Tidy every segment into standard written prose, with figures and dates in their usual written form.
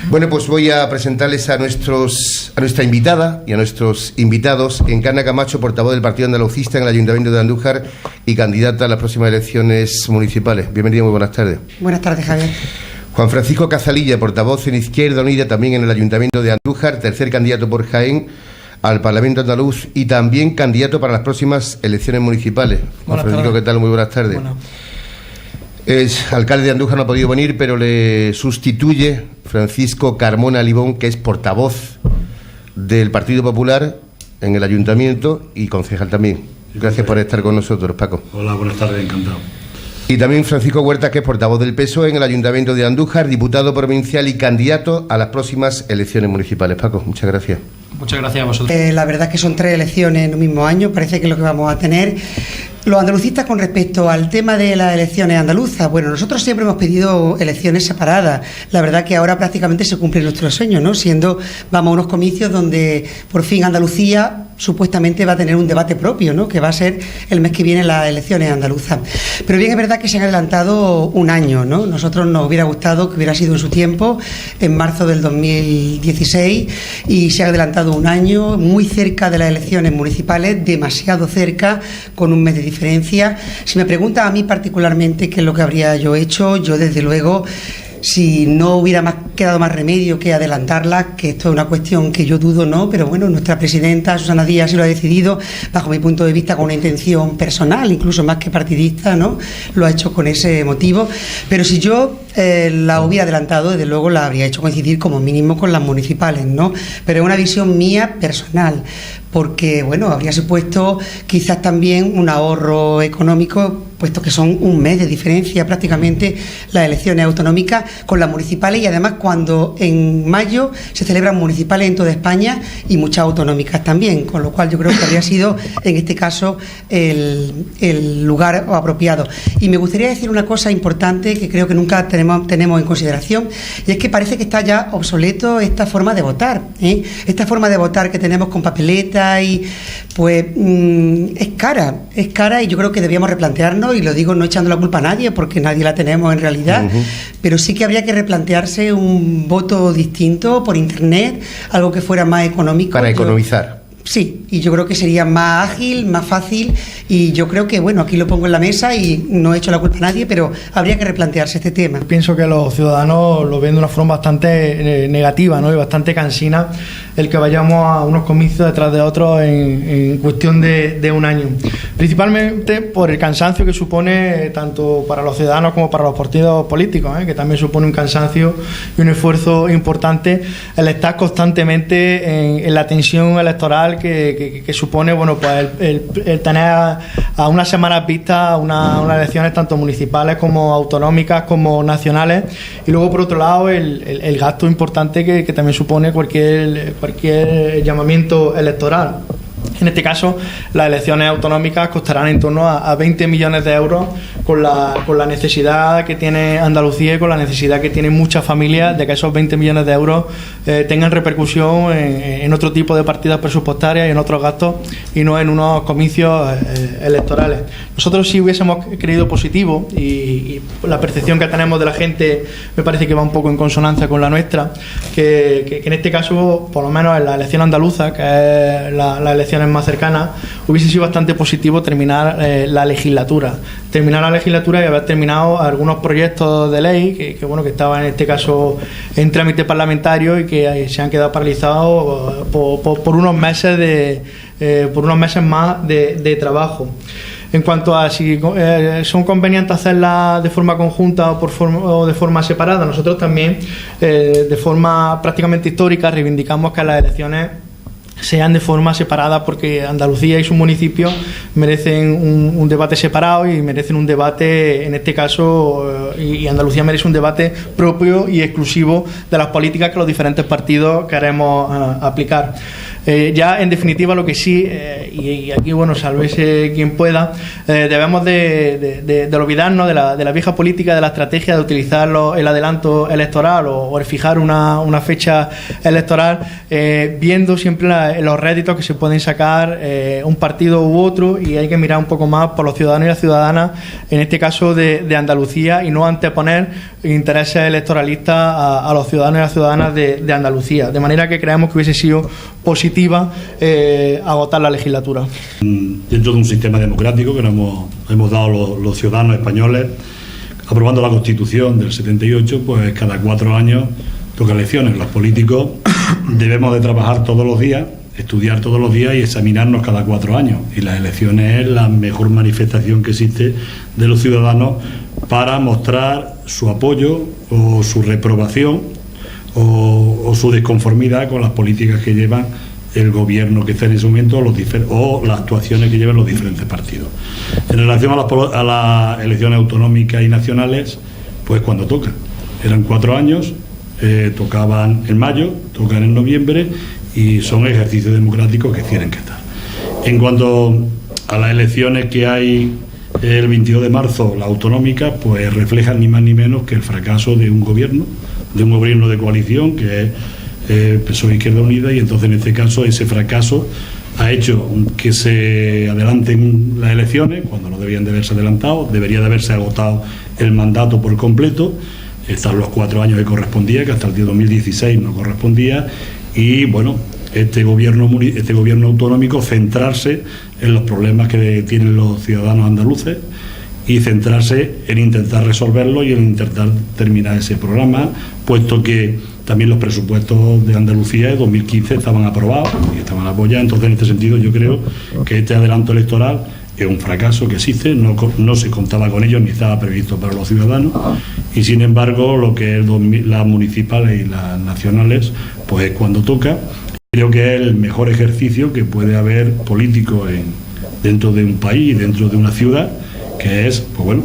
Bueno, pues voy a presentarles a nuestra invitada y a nuestros invitados. Encarna Camacho, portavoz del Partido Andalucista en el Ayuntamiento de Andújar y candidata a las próximas elecciones municipales. Bienvenida, muy buenas tardes. Buenas tardes, Javier. Juan Francisco Cazalilla, portavoz en Izquierda Unida también en el Ayuntamiento de Andújar, tercer candidato por Jaén al Parlamento andaluz y también candidato para las próximas elecciones municipales. Juan Francisco, ¿qué tal? Muy buenas tardes. Bueno. Es alcalde de Andújar, no ha podido venir, pero le sustituye Francisco Carmona Libón, que es portavoz del Partido Popular en el Ayuntamiento y concejal también. Gracias por estar con nosotros, Paco. Hola, buenas tardes, encantado. Y también Francisco Huerta, que es portavoz del PSOE en el Ayuntamiento de Andújar, diputado provincial y candidato a las próximas elecciones municipales. Paco, muchas gracias. Muchas gracias a vosotros. La verdad es que son 3 elecciones en un mismo año, parece que es lo que vamos a tener. Los andalucistas, con respecto al tema de las elecciones andaluzas, bueno, nosotros siempre hemos pedido elecciones separadas. La verdad que ahora prácticamente se cumple nuestro sueño, ¿no? Vamos a unos comicios donde por fin Andalucía supuestamente va a tener un debate propio, ¿no? Que va a ser el mes que viene las elecciones andaluzas. Pero bien es verdad que se han adelantado un año, ¿no? Nosotros nos hubiera gustado que hubiera sido en su tiempo, en marzo del 2016, y se ha adelantado un año, muy cerca de las elecciones municipales, demasiado cerca, con un mes de diferencia. Si me preguntan a mí particularmente qué es lo que habría yo hecho, yo desde luego, si no hubiera quedado más remedio que adelantarla, que esto es una cuestión que yo dudo, ¿no? Pero bueno, nuestra presidenta Susana Díaz se lo ha decidido, bajo mi punto de vista, con una intención personal, incluso más que partidista, ¿no? Lo ha hecho con ese motivo. Pero si yo la hubiera adelantado, desde luego la habría hecho coincidir como mínimo con las municipales, ¿no? Pero es una visión mía personal, porque, bueno, habría supuesto quizás también un ahorro económico, puesto que son un mes de diferencia prácticamente las elecciones autonómicas con las municipales, y además cuando en mayo se celebran municipales en toda España y muchas autonómicas también, con lo cual yo creo que habría sido en este caso el lugar apropiado. Y me gustaría decir una cosa importante que creo que nunca tenemos en consideración, y es que parece que está ya obsoleto esta forma de votar, ¿eh? Esta forma de votar que tenemos con papeleta y pues es cara, y yo creo que debíamos replantearnos, y lo digo no echando la culpa a nadie porque nadie la tenemos en realidad, pero sí que habría que replantearse un voto distinto por internet, algo que fuera más económico. Para economizar. Sí, y yo creo que sería más ágil, más fácil, y yo creo que, bueno, aquí lo pongo en la mesa y no he hecho la culpa a nadie, pero habría que replantearse este tema. Pienso que los ciudadanos lo ven de una forma bastante negativa, ¿no? Y bastante cansina el que vayamos a unos comicios detrás de otros en cuestión de un año. Principalmente por el cansancio que supone tanto para los ciudadanos como para los partidos políticos, que también supone un cansancio y un esfuerzo importante el estar constantemente en la tensión electoral que supone, bueno, pues el tener a unas semanas vistas unas elecciones tanto municipales como autonómicas como nacionales, y luego por otro lado el gasto importante que también supone cualquier llamamiento electoral. En este caso, las elecciones autonómicas costarán en torno a 20 millones de euros con la necesidad que tiene Andalucía y con la necesidad que tienen muchas familias de que esos 20 millones de euros tengan repercusión en otro tipo de partidas presupuestarias y en otros gastos, y no en unos comicios electorales. Nosotros sí hubiésemos creído positivo, y la percepción que tenemos de la gente me parece que va un poco en consonancia con la nuestra, que en este caso, por lo menos en la elección andaluza, que es la elección más cercanas, hubiese sido bastante positivo terminar la legislatura y haber terminado algunos proyectos de ley que estaban en este caso en trámite parlamentario y que se han quedado paralizados por unos meses más de trabajo. En cuanto a si son convenientes hacerlas de forma conjunta o de forma separada, nosotros también de forma prácticamente histórica reivindicamos que las elecciones sean de forma separada, porque Andalucía y sus municipios merecen un debate separado y merecen un debate, en este caso, y Andalucía merece un debate propio y exclusivo de las políticas que los diferentes partidos queremos aplicar. Ya en definitiva lo que sí, y aquí bueno, sálvese quien pueda, debemos de olvidarnos de la vieja política, de la estrategia de utilizar el adelanto electoral o el fijar una fecha electoral, viendo siempre los réditos que se pueden sacar un partido u otro, y hay que mirar un poco más por los ciudadanos y las ciudadanas, en este caso de Andalucía, y no anteponer intereses electoralistas a los ciudadanos y las ciudadanas de Andalucía, de manera que creemos que hubiese sido positiva agotar la legislatura. Dentro de un sistema democrático que nos hemos dado los ciudadanos españoles, aprobando la Constitución del 78, pues cada 4 años toca elecciones. Los políticos debemos de trabajar todos los días, estudiar todos los días y examinarnos cada 4 años, y las elecciones es la mejor manifestación que existe de los ciudadanos para mostrar su apoyo o su reprobación o su desconformidad con las políticas que llevan el gobierno que está en ese momento o las actuaciones que llevan los diferentes partidos. En relación a las elecciones autonómicas y nacionales, pues cuando toca. Eran 4 años, tocaban en mayo, tocan en noviembre, y son ejercicios democráticos que tienen que estar. En cuanto a las elecciones que hay el 22 de marzo, las autonómicas, pues reflejan ni más ni menos que el fracaso de un gobierno de coalición, que es PSOE Izquierda Unida, y entonces en este caso ese fracaso ha hecho que se adelanten las elecciones cuando no debían de haberse adelantado, debería de haberse agotado el mandato por completo, están los 4 años que correspondía, que hasta el día 2016 no correspondía, y bueno, este gobierno autonómico centrarse en los problemas que tienen los ciudadanos andaluces y centrarse en intentar resolverlo y en intentar terminar ese programa, puesto que también los presupuestos de Andalucía de 2015 estaban aprobados y estaban apoyados. Entonces, en este sentido, yo creo que este adelanto electoral es un fracaso que existe, no se contaba con ello ni estaba previsto para los ciudadanos, y sin embargo lo que es las municipales y las nacionales, pues es cuando toca. Creo que es el mejor ejercicio que puede haber político dentro de un país, dentro de una ciudad, que es, pues bueno,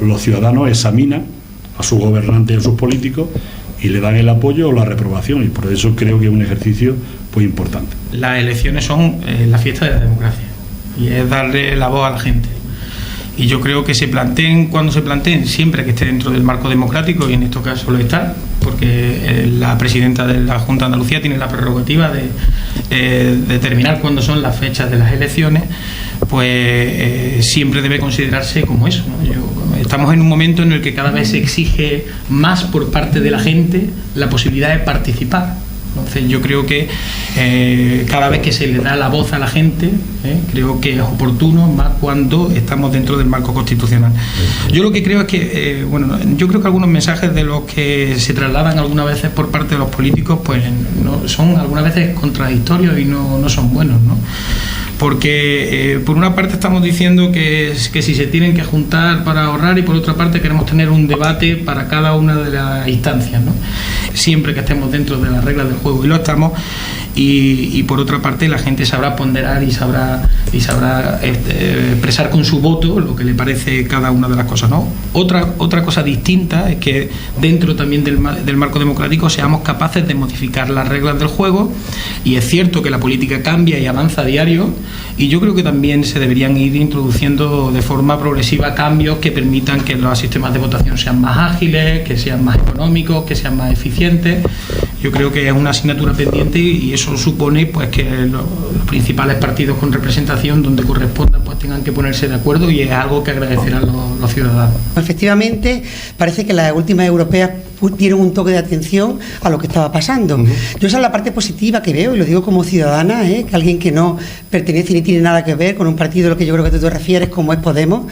los ciudadanos examinan a sus gobernantes y a sus políticos y le dan el apoyo o la reprobación, y por eso creo que es un ejercicio pues importante. Las elecciones son la fiesta de la democracia y es darle la voz a la gente, y yo creo que cuando se planteen, siempre que esté dentro del marco democrático, y en este caso lo está, porque la presidenta de la Junta de Andalucía tiene la prerrogativa de determinar cuándo son las fechas de las elecciones, pues siempre debe considerarse como eso, ¿no? Estamos en un momento en el que cada vez se exige más por parte de la gente la posibilidad de participar. Entonces yo creo que cada vez que se le da la voz a la gente, creo que es oportuno, más cuando estamos dentro del marco constitucional. Yo lo que creo es que, yo creo que algunos mensajes de los que se trasladan algunas veces por parte de los políticos, pues no, son algunas veces contradictorios y no son buenos, ¿no? Porque por una parte estamos diciendo que si se tienen que juntar para ahorrar, y por otra parte queremos tener un debate para cada una de las instancias, ¿no? Siempre que estemos dentro de las reglas del juego, y lo estamos, y por otra parte la gente sabrá ponderar y sabrá expresar con su voto lo que le parece cada una de las cosas, ¿no? Otra cosa distinta es que dentro también del marco democrático seamos capaces de modificar las reglas del juego, y es cierto que la política cambia y avanza a diario, y yo creo que también se deberían ir introduciendo de forma progresiva cambios que permitan que los sistemas de votación sean más ágiles, que sean más económicos, que sean más eficientes. Yo creo que es una asignatura pendiente, y eso supone pues que los principales partidos con representación donde corresponda pues tengan que ponerse de acuerdo, y es algo que agradecerán los ciudadanos. Efectivamente, parece que las últimas europeas dieron un toque de atención a lo que estaba pasando. Yo esa es la parte positiva que veo, y lo digo como ciudadana, que alguien que no pertenece ni tiene nada que ver con un partido, lo que yo creo que tú te refieres, como es Podemos.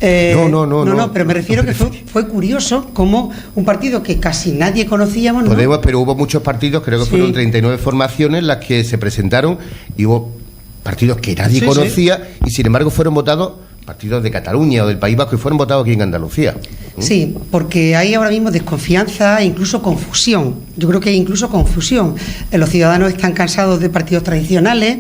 No, pero me refiero que fue curioso como un partido que casi nadie conocíamos, ¿no? Podemos, pero hubo muchos partidos, creo que fueron 39 formaciones las que se presentaron, y hubo partidos que nadie conocía, y sin embargo fueron votados partidos de Cataluña o del País Vasco, y fueron votados aquí en Andalucía. Sí, porque hay ahora mismo desconfianza e incluso confusión. Yo creo que hay incluso confusión. Los ciudadanos están cansados de partidos tradicionales,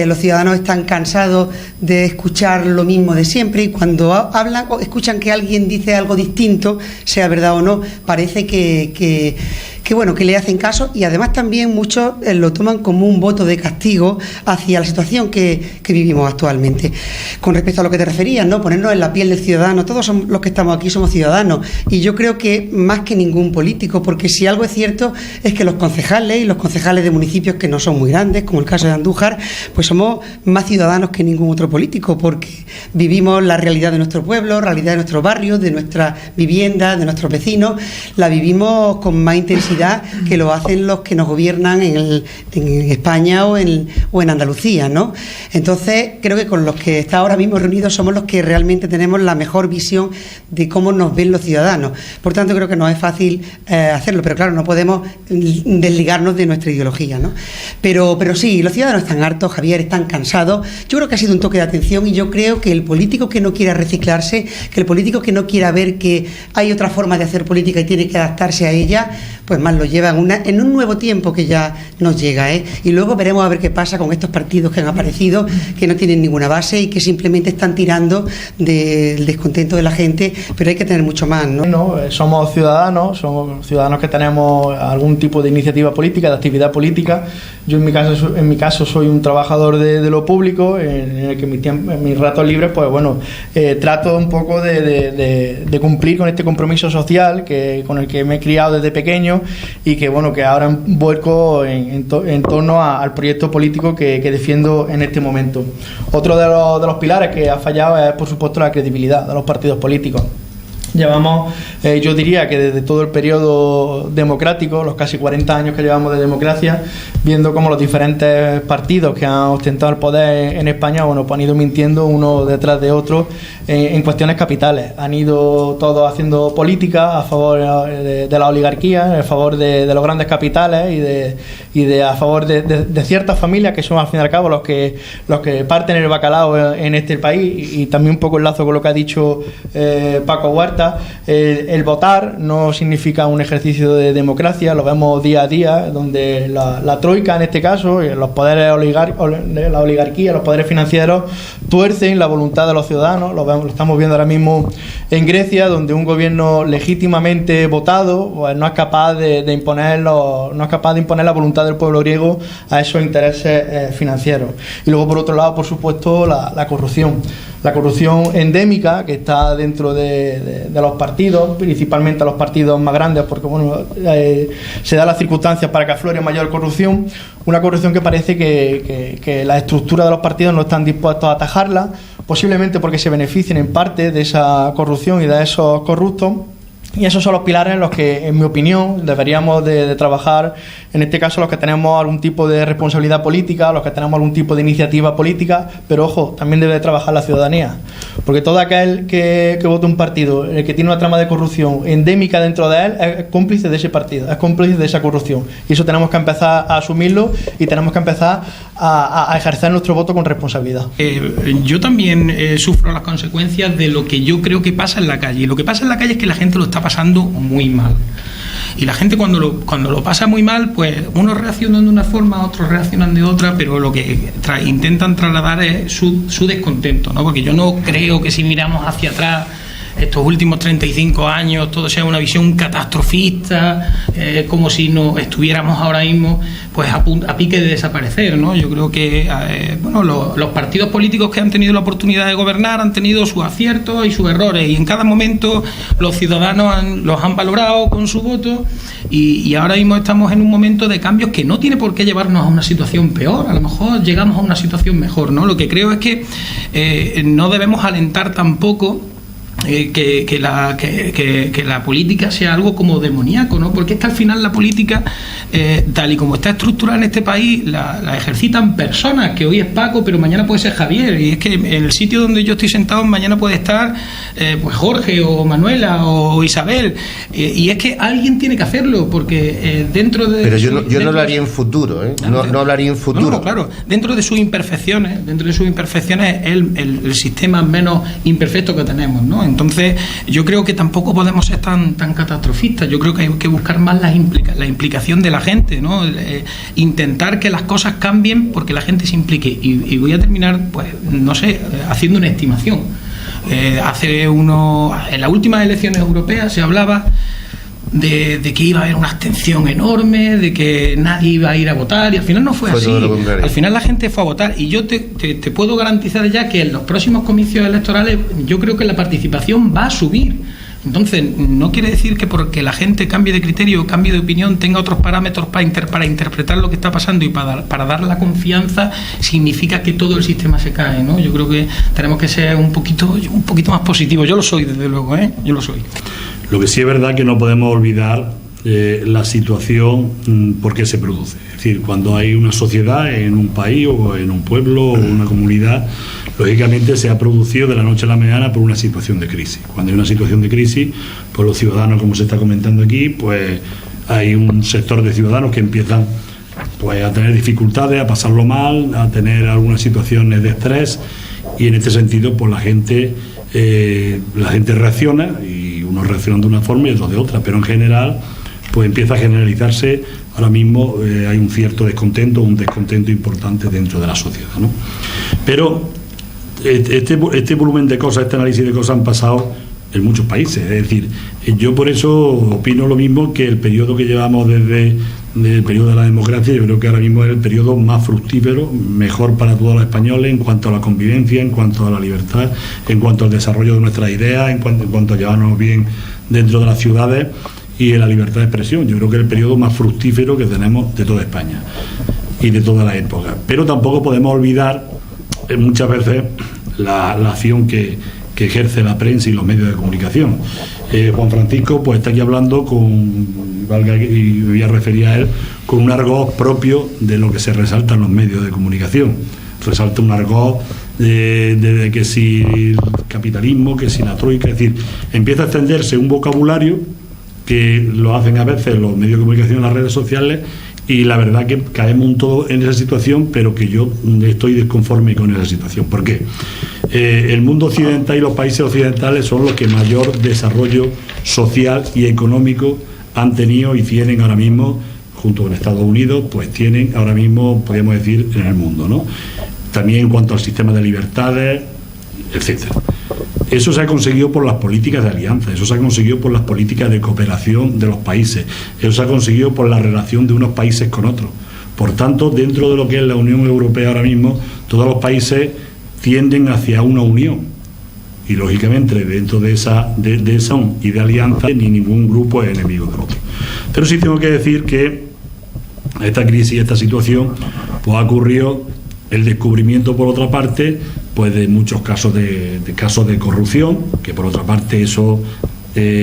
los ciudadanos están cansados de escuchar lo mismo de siempre, y cuando hablan o escuchan que alguien dice algo distinto, sea verdad o no, parece que bueno, que le hacen caso, y además también muchos lo toman como un voto de castigo hacia la situación que vivimos actualmente. Con respecto a lo que te referías, ¿no? Ponernos en la piel del ciudadano, todos los que estamos aquí somos ciudadanos, y yo creo que más que ningún político, porque si algo es cierto es que los concejales y los concejales de municipios que no son muy grandes, como el caso de Andújar, pues somos más ciudadanos que ningún otro político, porque vivimos la realidad de nuestro pueblo, la realidad de nuestro barrio, de nuestra vivienda, de nuestros vecinos, la vivimos con más intensidad que lo hacen los que nos gobiernan en España o en Andalucía, ¿no? Entonces, creo que con los que está ahora mismo reunidos somos los que realmente tenemos la mejor visión de cómo nos ven los ciudadanos. Por tanto, creo que no es fácil hacerlo, pero claro, no podemos desligarnos de nuestra ideología, ¿no? Pero sí, los ciudadanos están hartos, Javier, están cansados. Yo creo que ha sido un toque de atención, y yo creo que el político que no quiera reciclarse, que el político que no quiera ver que hay otra forma de hacer política y tiene que adaptarse a ella, pues más lo lleva en un nuevo tiempo que ya nos llega, ¿eh? Y luego veremos a ver qué pasa con estos partidos que han aparecido, que no tienen ninguna base y que simplemente están tirando del descontento de la gente, pero hay que tener mucho más, ¿no? Somos ciudadanos que tenemos algún tipo de iniciativa política, de actividad política. Yo en mi caso soy un trabajador de lo público, en el que en mis ratos libres, pues bueno, trato un poco de cumplir con este compromiso social con el que me he criado desde pequeño, y que bueno, que ahora vuelco en torno al proyecto político que defiendo en este momento. Otro de los pilares que ha fallado es, por supuesto, la credibilidad de los partidos políticos. Llevamos, yo diría que desde todo el periodo democrático, los casi 40 años que llevamos de democracia, viendo cómo los diferentes partidos que han ostentado el poder en España, bueno, pues han ido mintiendo uno detrás de otro en cuestiones capitales. Han ido todos haciendo política a favor de la oligarquía, a favor de los grandes capitales y a favor de ciertas familias que son al fin y al cabo los que parten el bacalao en este país, y también un poco enlazo con lo que ha dicho Paco Huerta. El votar no significa un ejercicio de democracia, lo vemos día a día, donde la troika, en este caso, los poderes la oligarquía, los poderes financieros, tuercen la voluntad de los ciudadanos. Lo estamos viendo ahora mismo en Grecia, donde un gobierno legítimamente votado, pues, no es capaz de imponer la voluntad del pueblo griego a esos intereses financieros. Y luego, por otro lado, por supuesto, la corrupción. La corrupción endémica que está dentro de los partidos, principalmente los partidos más grandes, porque bueno, se da las circunstancias para que aflore mayor corrupción. Una corrupción que parece que la estructura de los partidos no están dispuestos a atajarla, posiblemente porque se beneficien en parte de esa corrupción y de esos corruptos. Y esos son los pilares en los que, en mi opinión, deberíamos de trabajar, en este caso los que tenemos algún tipo de responsabilidad política, los que tenemos algún tipo de iniciativa política, pero ojo, también debe de trabajar la ciudadanía, porque todo aquel que vote un partido, el que tiene una trama de corrupción endémica dentro de él, es cómplice de ese partido, es cómplice de esa corrupción, y eso tenemos que empezar a asumirlo y tenemos que empezar a ejercer nuestro voto con responsabilidad. Yo también sufro las consecuencias de lo que yo creo que pasa en la calle, y lo que pasa en la calle es que la gente lo está pasando muy mal, y la gente cuando lo pasa muy mal, pues unos reaccionan de una forma, otros reaccionan de otra, pero lo que intentan trasladar es su descontento, ¿no? Porque yo no creo que si miramos hacia atrás estos últimos 35 años todo sea una visión catastrofista, como si no estuviéramos ahora mismo pues a pique de desaparecer, ¿no? Yo creo que los partidos políticos que han tenido la oportunidad de gobernar han tenido sus aciertos y sus errores, y en cada momento los ciudadanos los han valorado con su voto, y ahora mismo estamos en un momento de cambios que no tiene por qué llevarnos a una situación peor, a lo mejor llegamos a una situación mejor, ¿no? Lo que creo es que no debemos alentar tampoco que la política sea algo como demoníaco, ¿no? Porque es que al final la política, tal y como está estructurada en este país, la ejercitan personas, que hoy es Paco, pero mañana puede ser Javier, y es que en el sitio donde yo estoy sentado mañana puede estar pues Jorge o Manuela o Isabel, y es que alguien tiene que hacerlo, porque dentro de... Pero yo no lo haría en futuro, ¿eh? No hablaría en futuro. No, claro, dentro de sus imperfecciones es el sistema menos imperfecto que tenemos, ¿no? Entonces yo creo que tampoco podemos ser tan catastrofistas. Yo creo que hay que buscar más la implicación de la gente, ¿no? Intentar que las cosas cambien porque la gente se implique, y voy a terminar, pues no sé, haciendo una estimación. En las últimas elecciones europeas se hablaba de que iba a haber una abstención enorme, de que nadie iba a ir a votar, y al final no fue así. Al final la gente fue a votar, y yo te puedo garantizar ya que en los próximos comicios electorales yo creo que la participación va a subir. Entonces, no quiere decir que porque la gente cambie de criterio, cambie de opinión, tenga otros parámetros para interpretar lo que está pasando y para dar la confianza, significa que todo el sistema se cae, ¿no? Yo creo que tenemos que ser un poquito más positivos. Yo lo soy, desde luego, yo lo soy. Lo que sí es verdad que no podemos olvidar la situación por qué se produce. Es decir, cuando hay una sociedad en un país o en un pueblo o una comunidad, lógicamente se ha producido de la noche a la mañana por una situación de crisis. Cuando hay una situación de crisis, pues los ciudadanos, como se está comentando aquí, pues hay un sector de ciudadanos que empiezan pues a tener dificultades, a pasarlo mal, a tener algunas situaciones de estrés, y en este sentido pues la gente reacciona, y unos reaccionan de una forma y otros de otra, pero en general pues empieza a generalizarse. Ahora mismo hay un cierto descontento, un descontento importante dentro de la sociedad, ¿no? Pero este volumen de cosas, este análisis de cosas han pasado en muchos países. Es decir, yo por eso opino lo mismo, que el periodo que llevamos desde el periodo de la democracia, yo creo que ahora mismo es el periodo más fructífero, mejor para todos los españoles en cuanto a la convivencia, en cuanto a la libertad, en cuanto al desarrollo de nuestras ideas, en cuanto a llevarnos bien dentro de las ciudades y en la libertad de expresión. Yo creo que es el periodo más fructífero que tenemos de toda España y de toda la época. Pero tampoco podemos olvidar muchas veces la acción que ejerce la prensa y los medios de comunicación. Juan Francisco pues está aquí hablando y voy a referir a él, con un argot propio de lo que se resalta en los medios de comunicación. Resalta un argot de que si el capitalismo, que si la troika, es decir, empieza a extenderse un vocabulario que lo hacen a veces los medios de comunicación en las redes sociales, y la verdad que caemos un todo en esa situación, pero que yo estoy desconforme con esa situación. ¿Por qué? El mundo occidental y los países occidentales son los que mayor desarrollo social y económico han tenido y tienen ahora mismo, junto con Estados Unidos, pues tienen ahora mismo, podríamos decir, en el mundo, ¿no? También en cuanto al sistema de libertades, etcétera. Eso se ha conseguido por las políticas de alianza, eso se ha conseguido por las políticas de cooperación de los países, eso se ha conseguido por la relación de unos países con otros. Por tanto, dentro de lo que es la Unión Europea ahora mismo, todos los países tienden hacia una unión, y lógicamente dentro de esa y de alianza ni ningún grupo es enemigo del otro. Pero sí tengo que decir que esta crisis, esta situación, pues ha ocurrido el descubrimiento, por otra parte, pues de muchos casos de corrupción, que por otra parte eso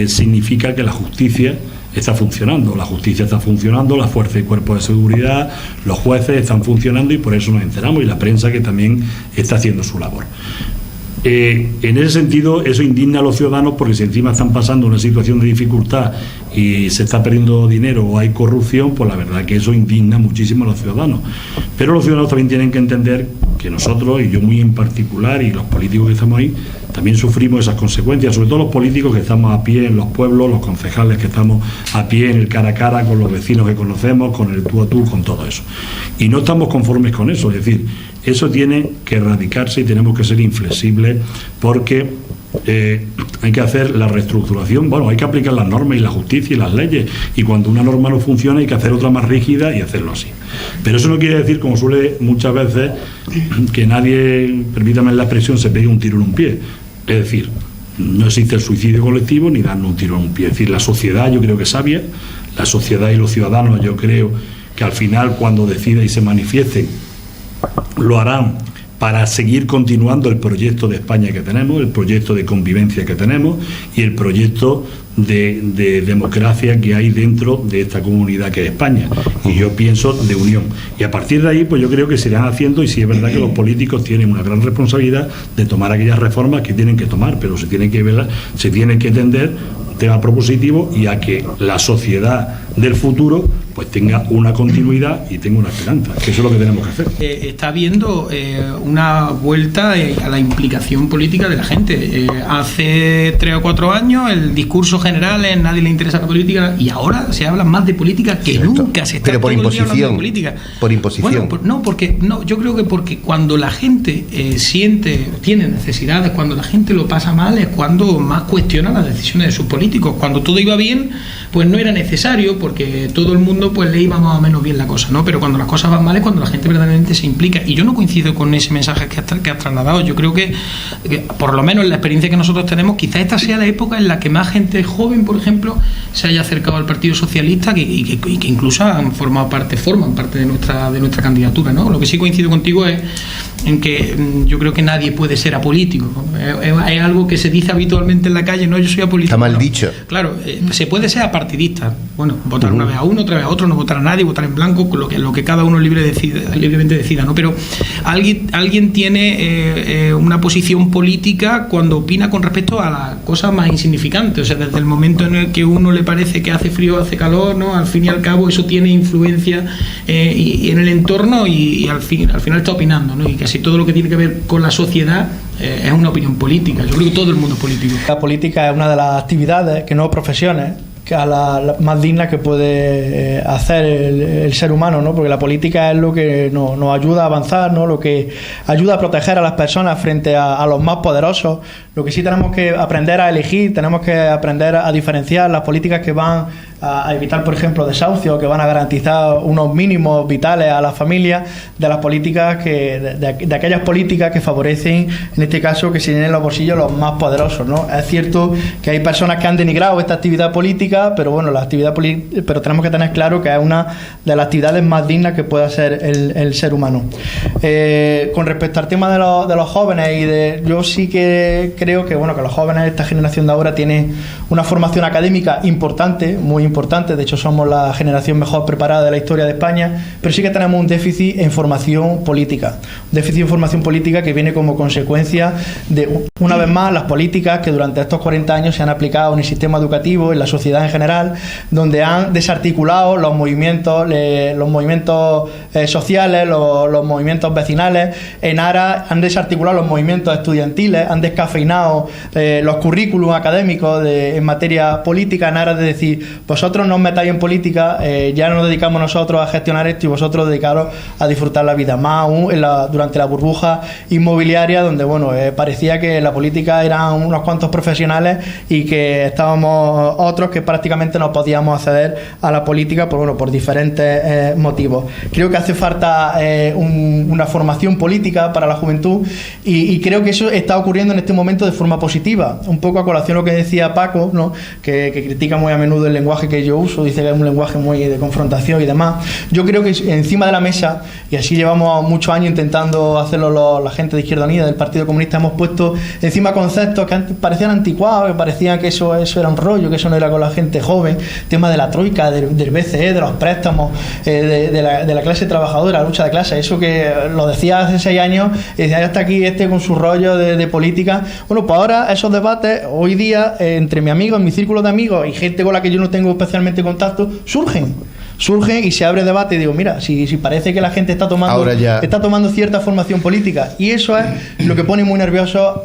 significa que la justicia está funcionando. La justicia está funcionando, las fuerzas y cuerpos de seguridad, los jueces están funcionando, y por eso nos enteramos, y la prensa, que también está haciendo su labor. En ese sentido, eso indigna a los ciudadanos, porque si encima están pasando una situación de dificultad y se está perdiendo dinero o hay corrupción, pues la verdad que eso indigna muchísimo a los ciudadanos. Pero los ciudadanos también tienen que entender que nosotros, y yo muy en particular, y los políticos que estamos ahí, también sufrimos esas consecuencias, sobre todo los políticos que estamos a pie en los pueblos, los concejales que estamos a pie en el cara a cara con los vecinos que conocemos, con el tú a tú, con todo eso. Y no estamos conformes con eso, es decir, eso tiene que erradicarse y tenemos que ser inflexibles, porque hay que hacer la reestructuración, bueno, hay que aplicar las normas y la justicia y las leyes, y cuando una norma no funciona hay que hacer otra más rígida y hacerlo así. Pero eso no quiere decir, como suele muchas veces, que nadie, permítame la expresión, se pegue un tiro en un pie. Es decir, no existe el suicidio colectivo ni darnos un tiro en un pie. Es decir, la sociedad yo creo que es sabia, la sociedad y los ciudadanos yo creo que al final, cuando decida y se manifiesten, lo harán para seguir continuando el proyecto de España que tenemos, el proyecto de convivencia que tenemos y el proyecto de democracia que hay dentro de esta comunidad que es España, y yo pienso de unión. Y a partir de ahí, pues yo creo que se irán haciendo, y sí es verdad que los políticos tienen una gran responsabilidad de tomar aquellas reformas que tienen que tomar, pero se tienen que ver, se tienen que entender un tema propositivo, y a que la sociedad del futuro pues tenga una continuidad y tenga una esperanza, que eso es lo que tenemos que hacer. Está habiendo una vuelta a la implicación política de la gente. Hace 3 o 4 años el discurso general es nadie le interesa la política, y ahora se habla más de política que nunca. Se está pero por imposición, de política. Por imposición. Bueno, yo creo que porque cuando la gente tiene necesidades, cuando la gente lo pasa mal, es cuando más cuestiona las decisiones de sus políticos. Cuando todo iba bien, pues no era necesario, porque todo el mundo pues le iba más o menos bien la cosa, ¿no? Pero cuando las cosas van mal es cuando la gente verdaderamente se implica, y yo no coincido con ese mensaje que has trasladado. Yo creo que por lo menos en la experiencia que nosotros tenemos, quizás esta sea la época en la que más gente joven, por ejemplo, se haya acercado al Partido Socialista y que incluso forman parte de nuestra candidatura, ¿no? Lo que sí coincido contigo es en que yo creo que nadie puede ser apolítico, ¿no? Es algo que se dice habitualmente en la calle, no, yo soy apolítico. Está mal dicho. Claro, se puede ser apartidista, bueno, votar una vez a uno, otra vez a otro, no votar a nadie, votar en blanco, lo que cada uno libremente decida, ¿no? Pero alguien tiene una posición política cuando opina con respecto a las cosas más insignificantes, o sea, desde el momento en el que uno le parece que hace frío, hace calor, ¿no? Al fin y al cabo eso tiene influencia y en el entorno y al final está opinando, ¿no? Y casi todo lo que tiene que ver con la sociedad es una opinión política. Yo creo que todo el mundo es político. La política es una de las actividades, que no profesiones, que a la más digna que puede hacer el ser humano, ¿no? Porque la política es lo que nos ayuda a avanzar, ¿no? Lo que ayuda a proteger a las personas frente a los más poderosos. Lo que sí tenemos que aprender a elegir, tenemos que aprender a diferenciar las políticas que van a evitar, por ejemplo, desahucios, que van a garantizar unos mínimos vitales a las familias, de las políticas de aquellas políticas que favorecen, en este caso, que se llenen los bolsillos los más poderosos, ¿no? Es cierto que hay personas que han denigrado esta actividad política, pero bueno, pero tenemos que tener claro que es una de las actividades más dignas que pueda ser el ser humano. Con respecto al tema de los jóvenes, yo sí que creo que bueno, que los jóvenes de esta generación de ahora tienen una formación académica importante, muy importante. De hecho, somos la generación mejor preparada de la historia de España, pero sí que tenemos un déficit en formación política. Un déficit en formación política que viene como consecuencia de, una vez más, las políticas que durante estos 40 años se han aplicado en el sistema educativo, en la sociedad en general, donde han desarticulado los movimientos sociales, los movimientos vecinales, han desarticulado los movimientos estudiantiles, han descafeinado los currículums académicos en materia política, en aras de decir, vosotros no os metáis en política, ya nos dedicamos nosotros a gestionar esto y vosotros dedicaros a disfrutar la vida, más aún durante la burbuja inmobiliaria, donde parecía que la política eran unos cuantos profesionales y que estábamos otros que prácticamente no podíamos acceder a la política por diferentes motivos. Creo que hace falta una formación política para la juventud y creo que eso está ocurriendo en este momento de forma positiva, un poco a colación lo que decía Paco, ¿no? que critica muy a menudo el lenguaje que yo uso, dice que es un lenguaje muy de confrontación y demás. Yo creo que encima de la mesa, y así llevamos muchos años intentando hacerlo la gente de Izquierda Unida, del Partido Comunista, hemos pusto encima conceptos que antes parecían anticuados, que parecían que eso era un rollo, que eso no era con la gente joven, tema de la troika, del BCE, de los préstamos, de la clase trabajadora, la lucha de clase, eso que lo decía hace 6 años, y decía, ya está aquí con su rollo de política. Bueno, pues ahora esos debates, hoy día, entre mis amigos, en mi círculo de amigos y gente con la que yo no tengo especialmente contacto, surgen y se abre debate y digo, mira, si parece que la gente está tomando cierta formación política, y eso es lo que pone muy nervioso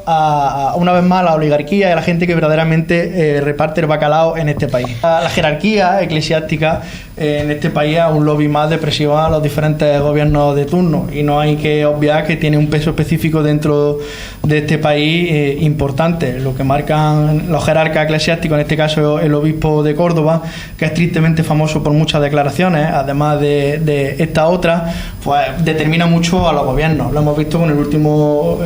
una vez más a la oligarquía y a la gente que verdaderamente reparte el bacalao en este país. La jerarquía eclesiástica en este país es un lobby más de presión a los diferentes gobiernos de turno, y no hay que obviar que tiene un peso específico dentro de este país importante. Lo que marcan los jerarcas eclesiásticos, en este caso el obispo de Córdoba, que es tristemente famoso por muchas declaraciones, además de esta otra, pues determina mucho a los gobiernos. Lo hemos visto con el último,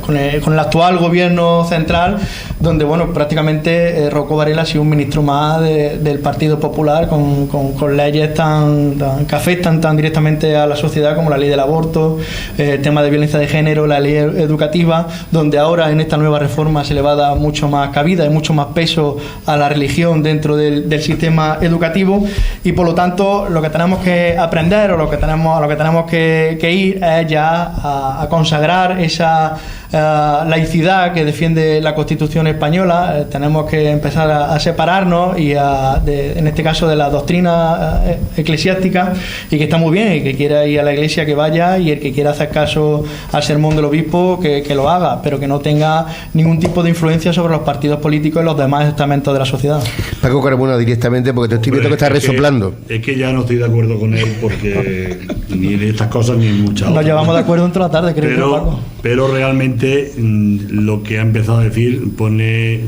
con el actual gobierno central, donde prácticamente Rocco Varela ha sido un ministro más del Partido Popular, con leyes que afectan tan directamente a la sociedad como la ley del aborto, el tema de violencia de género, la ley educativa, donde ahora en esta nueva reforma se le va a dar mucho más cabida y mucho más peso a la religión dentro del sistema educativo, y por lo tanto lo que tenemos que aprender, o lo que tenemos que ir es ya a consagrar esa laicidad que defiende la Constitución española. Tenemos que empezar a separarnos y en este caso de la doctrina eclesiástica, y que está muy bien, y que quiera ir a la iglesia que vaya, y el que quiera hacer caso al sermón del obispo que lo haga, pero que no tenga ningún tipo de influencia sobre los partidos políticos y los demás estamentos de la sociedad. Paco Carmona, directamente, porque te estoy viendo que estás resoplando. Es que ya no estoy de acuerdo con él, porque ni en estas cosas ni en muchas otras. Nos llevamos de acuerdo en toda la tarde, creo yo, Paco. Pero realmente lo que ha empezado a decir pone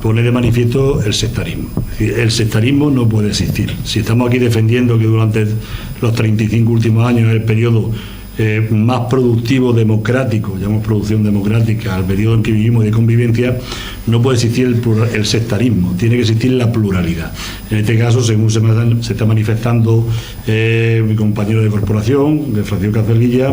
pone de manifiesto el sectarismo. El sectarismo no puede existir. Si estamos aquí defendiendo que durante los 35 últimos años es el periodo más productivo democrático, llamamos producción democrática, al periodo en que vivimos de convivencia, no puede existir el sectarismo, tiene que existir la pluralidad. En este caso, según se está manifestando mi compañero de corporación, de Francisco Cazelilla,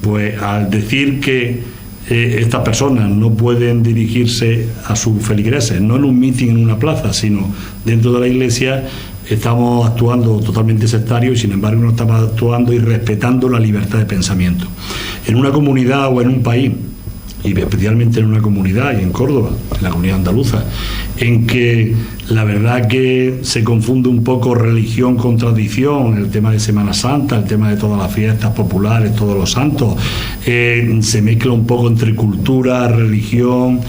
pues al decir que estas personas no pueden dirigirse a sus feligreses, no en un mitin en una plaza, sino dentro de la iglesia, estamos actuando totalmente sectarios y sin embargo no estamos actuando y respetando la libertad de pensamiento. En una comunidad o en un país, y especialmente en una comunidad, y en Córdoba, en la comunidad andaluza, en que la verdad que se confunde un poco religión con tradición, el tema de Semana Santa, el tema de todas las fiestas populares, todos los santos, se mezcla un poco entre cultura, religión,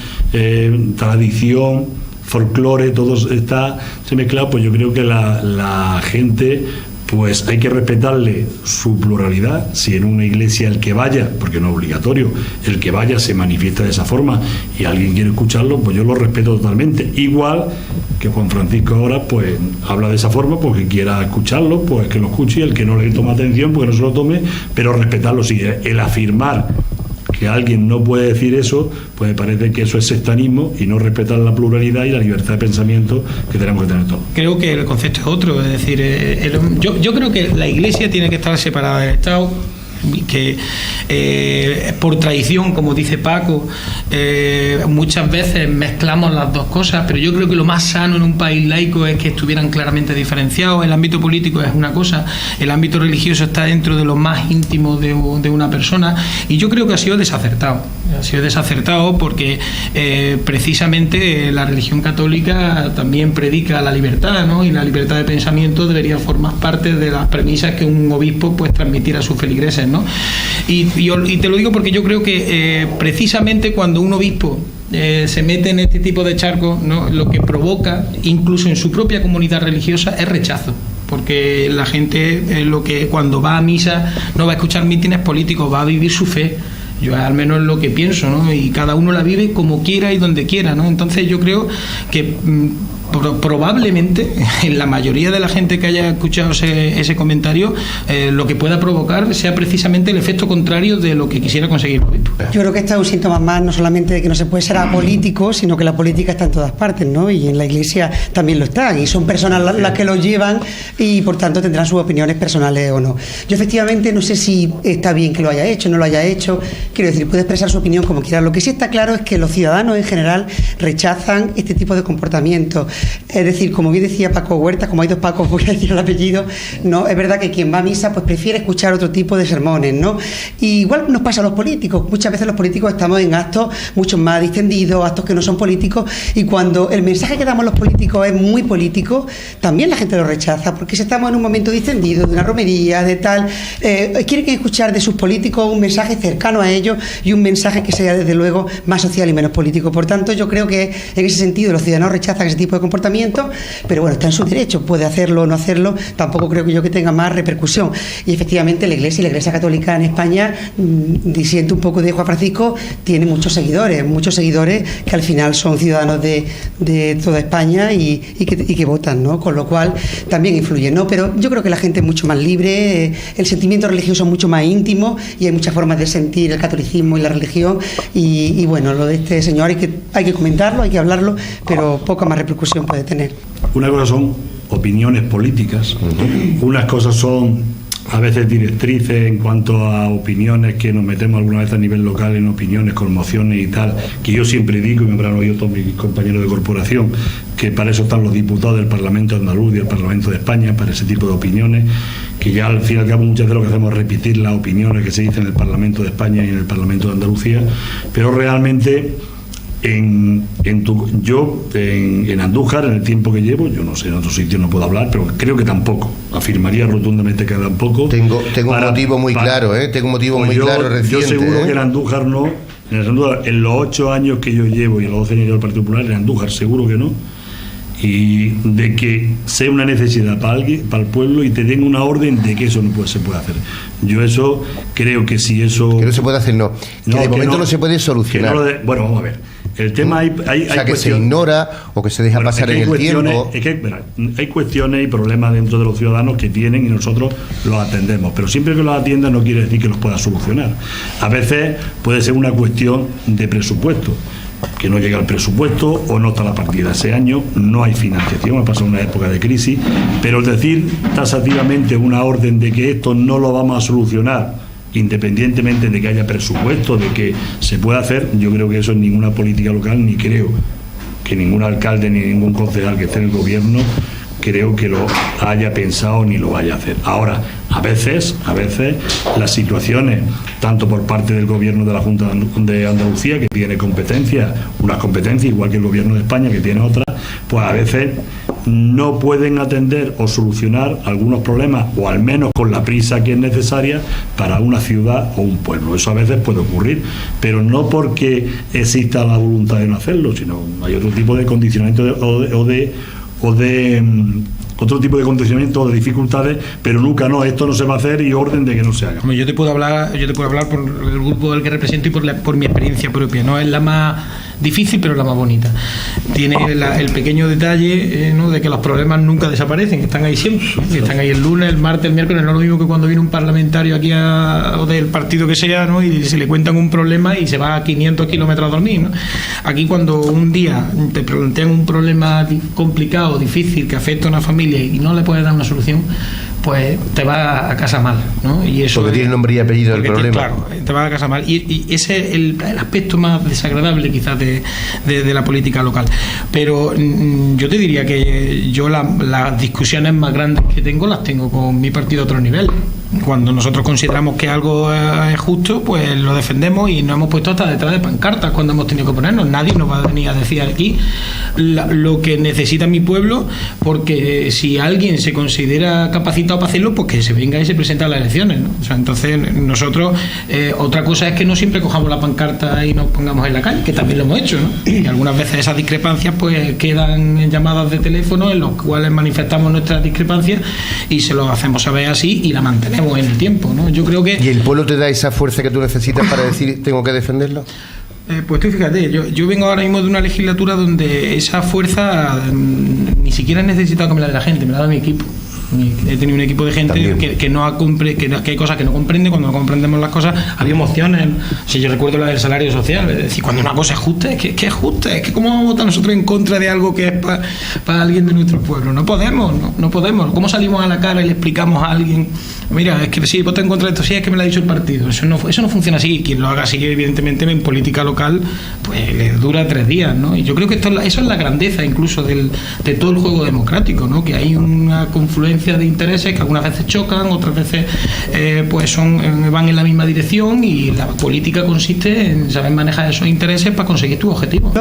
tradición, folclore, todo se mezcla, pues yo creo que la gente, pues hay que respetarle su pluralidad. Si en una iglesia el que vaya, porque no es obligatorio, el que vaya se manifiesta de esa forma y alguien quiere escucharlo, pues yo lo respeto totalmente. Igual que Juan Francisco ahora pues habla de esa forma, porque quiera escucharlo, pues que lo escuche, y el que no le toma atención, pues que no se lo tome, pero respetarlo. Sí, el afirmar que alguien no puede decir eso, pues me parece que eso es sectarismo y no respetar la pluralidad y la libertad de pensamiento que tenemos que tener todos. Creo que el concepto es otro, es decir, yo creo que la Iglesia tiene que estar separada del Estado, que por tradición, como dice Paco, muchas veces mezclamos las dos cosas, pero yo creo que lo más sano en un país laico es que estuvieran claramente diferenciados. El ámbito político es una cosa, el ámbito religioso está dentro de lo más íntimo de una persona, y yo creo que ha sido desacertado porque precisamente la religión católica también predica la libertad, ¿no? Y la libertad de pensamiento debería formar parte de las premisas que un obispo pues transmitir a sus feligreses, ¿no? Y te lo digo porque yo creo que precisamente cuando un obispo se mete en este tipo de charcos, ¿no?, lo que provoca, incluso en su propia comunidad religiosa, es rechazo. Porque la gente lo que cuando va a misa no va a escuchar mítines políticos, va a vivir su fe. Yo al menos es lo que pienso, ¿no? Y cada uno la vive como quiera y donde quiera, ¿no? Entonces yo creo que probablemente en la mayoría de la gente que haya escuchado ese comentario, lo que pueda provocar sea precisamente el efecto contrario de lo que quisiera conseguir el obispo. Yo creo que este es un síntoma más, no solamente de que no se puede ser apolítico, sino que la política está en todas partes, ¿no? Y en la Iglesia también lo está, y son personas las que lo llevan y por tanto tendrán sus opiniones personales o no. Yo efectivamente no sé si está bien que lo haya hecho, no lo haya hecho, quiero decir, puede expresar su opinión como quiera. Lo que sí está claro es que los ciudadanos en general rechazan este tipo de comportamientos. Es decir, como bien decía Paco Huerta, como hay dos Pacos, voy a decir el apellido, no, es verdad que quien va a misa pues prefiere escuchar otro tipo de sermones, ¿no? Y igual nos pasa a los políticos, muchas veces los políticos estamos en actos mucho más distendidos, actos que no son políticos, y cuando el mensaje que damos los políticos es muy político, también la gente lo rechaza, porque si estamos en un momento distendido, de una romería, de tal, quieren escuchar de sus políticos un mensaje cercano a ellos y un mensaje que sea desde luego más social y menos político. Por tanto, yo creo que en ese sentido los ciudadanos rechazan ese tipo de comportamiento, pero bueno, está en su derecho, puede hacerlo o no hacerlo, tampoco creo que yo que tenga más repercusión. Y efectivamente la Iglesia Católica en España, disiento un poco de Juan Francisco, tiene muchos seguidores que al final son ciudadanos de toda España y que votan, ¿no? Con lo cual también influye, ¿no? Pero yo creo que la gente es mucho más libre, el sentimiento religioso es mucho más íntimo y hay muchas formas de sentir el catolicismo y la religión, y bueno, lo de este señor hay que comentarlo, hay que hablarlo, pero poca más repercusión puede tener. Una cosa son opiniones políticas, unas cosas son a veces directrices en cuanto a opiniones que nos metemos alguna vez a nivel local en opiniones con mociones y tal, que yo siempre digo, y me habrán oído todos mis compañeros de corporación, que para eso están los diputados del Parlamento andaluz y del Parlamento de España, para ese tipo de opiniones, que ya al fin y al cabo muchas veces lo que hacemos es repetir las opiniones que se dicen en el Parlamento de España y en el Parlamento de Andalucía, pero realmente en Andújar, en el tiempo que llevo, yo no sé, en otros sitios no puedo hablar, pero creo que tampoco, afirmaría rotundamente que tampoco. Tengo un motivo muy claro, tengo un motivo muy claro reciente. Yo seguro que en Andújar no, en los 8 años que yo llevo y en los 12 años del Partido Popular, en Andújar seguro que no, y de que sea una necesidad para alguien, para el pueblo, y te den una orden de que eso no se puede hacer. Yo eso creo que si eso... Que no se puede hacer, no. Que de momento no se puede solucionar. Bueno, vamos a ver. El tema hay o sea, que se ignora o que se deja pasar en el tiempo. Es que, hay cuestiones y problemas dentro de los ciudadanos que tienen y nosotros los atendemos, pero siempre que los atiendan no quiere decir que los pueda solucionar. A veces puede ser una cuestión de presupuesto, que no llega el presupuesto o no está la partida. Ese año no hay financiación, ha pasado una época de crisis, pero el decir taxativamente una orden de que esto no lo vamos a solucionar independientemente de que haya presupuesto, de que se pueda hacer, yo creo que eso en ninguna política local, ni creo que ningún alcalde ni ningún concejal que esté en el gobierno creo que lo haya pensado ni lo vaya a hacer. Ahora, a veces las situaciones, tanto por parte del gobierno de la Junta de Andalucía, que tiene competencias, unas competencias igual que el gobierno de España, que tiene otras, pues a veces no pueden atender o solucionar algunos problemas, o al menos con la prisa que es necesaria para una ciudad o un pueblo. Eso a veces puede ocurrir, pero no porque exista la voluntad de no hacerlo, sino hay otro tipo de condicionamiento o de otro tipo de condicionamiento o de dificultades, pero nunca esto no se va a hacer y orden de que no se haga. Yo te puedo hablar por el grupo del que represento y por mi experiencia propia. No es la más difícil, pero la más bonita. Tiene el pequeño detalle, ¿no?, de que los problemas nunca desaparecen, que están ahí siempre, ¿no? Que están ahí el lunes, el martes, el miércoles. No es lo mismo que cuando viene un parlamentario aquí o del partido que sea, ¿no?, y se le cuentan un problema y se va a 500 kilómetros a dormir, ¿no? Aquí, cuando un día te plantean un problema complicado, difícil, que afecta a una familia y no le puedes dar una solución, pues te va a casa mal, ¿no? Y eso porque tiene nombre y apellido el problema. Claro, te va a casa mal. Y ese es el aspecto más desagradable quizás de la política local. Pero yo te diría que yo las discusiones más grandes que tengo las tengo con mi partido a otro nivel. Cuando nosotros consideramos que algo es justo, pues lo defendemos y nos hemos puesto hasta detrás de pancartas cuando hemos tenido que ponernos. Nadie nos va a venir a decir aquí lo que necesita mi pueblo, porque si alguien se considera capacitado para hacerlo, pues que se venga y se presente a las elecciones, ¿no? O sea, entonces nosotros, otra cosa es que no siempre cojamos la pancarta y nos pongamos en la calle, que también lo hemos hecho, ¿no? Y algunas veces esas discrepancias pues quedan en llamadas de teléfono en los cuales manifestamos nuestras discrepancias y se lo hacemos saber así y la mantenemos en el tiempo, ¿no? Yo creo que... ¿Y el pueblo te da esa fuerza que tú necesitas para decir tengo que defenderlo? Pues tú fíjate, yo vengo ahora mismo de una legislatura donde esa fuerza ni siquiera he necesitado que me la dé la gente, me la da mi equipo. He tenido un equipo de gente que hay cosas que no comprende. Cuando no comprendemos las cosas, había emociones. Si yo recuerdo la del salario social, es decir, cuando una cosa es justa, es que es justa, es que cómo vamos a votar nosotros en contra de algo que es para alguien de nuestro pueblo. No podemos. ¿Cómo salimos a la cara y le explicamos a alguien, mira, es que sí, vota en contra de esto, sí, es que me lo ha dicho el partido? Eso no funciona así. Quien lo haga así, evidentemente, en política local, pues le dura 3 días, ¿no? Y yo creo que eso es la grandeza incluso de todo el juego democrático, ¿no? Que hay una confluencia de intereses que algunas veces chocan, otras veces van en la misma dirección, y la política consiste en saber manejar esos intereses para conseguir tus objetivos.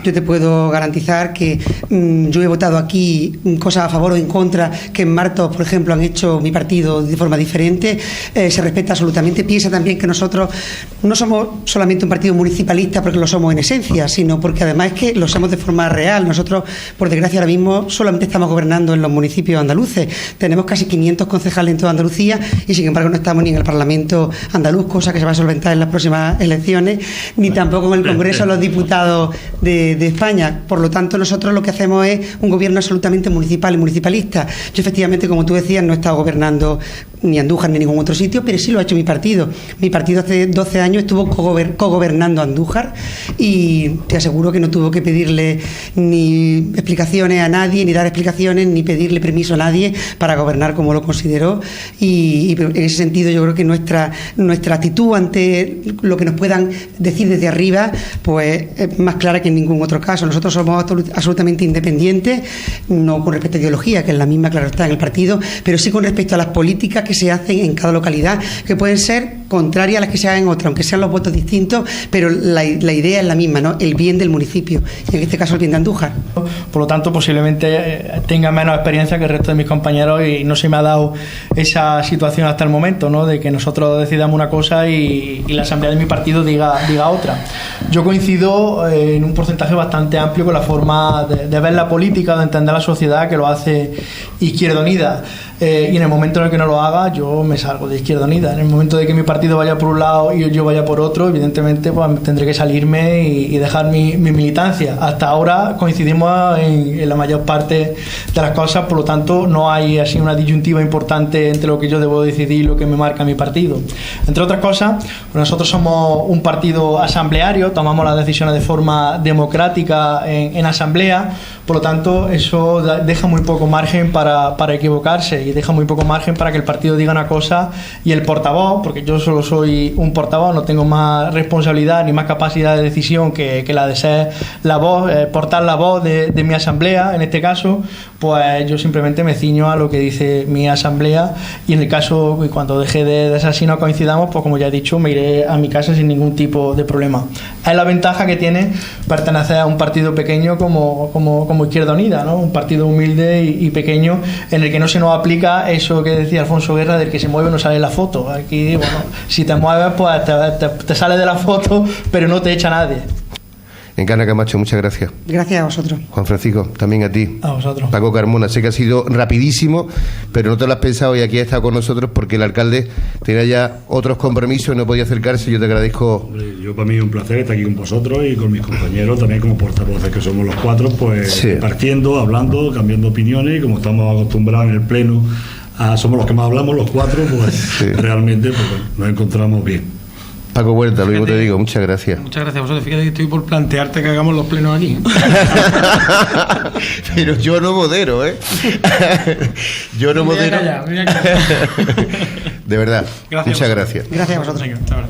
Yo te puedo garantizar que yo he votado aquí cosas a favor o en contra que en Martos, por ejemplo, han hecho mi partido de forma diferente. Se respeta absolutamente. Piensa también que nosotros no somos solamente un partido municipalista porque lo somos en esencia, sino porque además es que lo somos de forma real. Nosotros, por desgracia, ahora mismo solamente estamos gobernando en los municipios andaluces. Tenemos casi 500 concejales en toda Andalucía y sin embargo no estamos ni en el Parlamento andaluz, cosa que se va a solventar en las próximas elecciones, ni tampoco en el Congreso de los Diputados de España. Por lo tanto, nosotros lo que hacemos es un gobierno absolutamente municipal y municipalista. Yo, efectivamente, como tú decías, no he estado gobernando ni Andújar ni ningún otro sitio, pero sí lo ha hecho mi partido. Mi partido hace 12 años estuvo cogobernando Andújar y te aseguro que no tuvo que pedirle ni explicaciones a nadie, ni dar explicaciones, ni pedirle permiso a nadie para gobernar como lo consideró. Y en ese sentido yo creo que nuestra actitud ante lo que nos puedan decir desde arriba pues es más clara que en ningún otro caso. Nosotros somos absolutamente independientes, no con respecto a ideología, que es la misma, claro está, en el partido, pero sí con respecto a las políticas que se hacen en cada localidad, que pueden ser contrarias a las que se hagan en otra, aunque sean los votos distintos, pero la idea es la misma, ¿no? El bien del municipio, y en este caso el bien de Andújar. Por lo tanto, posiblemente tenga menos experiencia que el resto de mis compañeros y no se me ha dado esa situación hasta el momento, ¿no? De que nosotros decidamos una cosa y la asamblea de mi partido diga otra. Yo coincido en un porcentaje bastante amplio con la forma de ver la política, de entender la sociedad, que lo hace Izquierda Unida. y en el momento en el que no lo haga, yo me salgo de Izquierda Unida. En el momento de que mi partido vaya por un lado y yo vaya por otro, evidentemente pues tendré que salirme y dejar mi militancia. Hasta ahora coincidimos en la mayor parte de las cosas, por lo tanto no hay así una disyuntiva importante entre lo que yo debo decidir y lo que me marca mi partido. Entre otras cosas, pues nosotros somos un partido asambleario, tomamos las decisiones de forma democrática en asamblea, por lo tanto eso deja muy poco margen para equivocarse y deja muy poco margen para que el partido diga una cosa y el portavoz, porque yo solo soy un portavoz, no tengo más responsabilidad ni más capacidad de decisión que la de ser la voz, portar la voz de mi asamblea, en este caso, pues yo simplemente me ciño a lo que dice mi asamblea, y en el caso, cuando deje de ser así, no coincidamos, pues como ya he dicho, me iré a mi casa sin ningún tipo de problema. Es la ventaja que tiene pertenecer a un partido pequeño como Izquierda Unida, ¿no? Un partido humilde y pequeño, en el que no se nos aplica eso que decía Alfonso Guerra, del que se mueve no sale la foto. Aquí, bueno, si te mueves, pues te sale de la foto, pero no te echa nadie. Encarna Camacho, muchas gracias. Gracias a vosotros. Juan Francisco, también a ti. A vosotros. Paco Carmona, sé que ha sido rapidísimo, pero no te lo has pensado y aquí has estado con nosotros porque el alcalde tenía ya otros compromisos y no podía acercarse. Yo te agradezco. Hombre, yo, para mí es un placer estar aquí con vosotros y con mis compañeros, también como portavoces que somos los cuatro, pues sí, partiendo, hablando, cambiando opiniones, y como estamos acostumbrados en el pleno, somos los que más hablamos, los cuatro, pues sí, realmente pues, nos encontramos bien. Paco Huerta, lo mismo te digo, muchas gracias. Muchas gracias a vosotros. Fíjate que estoy por plantearte que hagamos los plenos aquí. Pero yo no modero, ¿eh? Yo no modero. Me voy a callar. De verdad, Gracias muchas gracias. Gracias a vosotros. Venga, hasta ahora.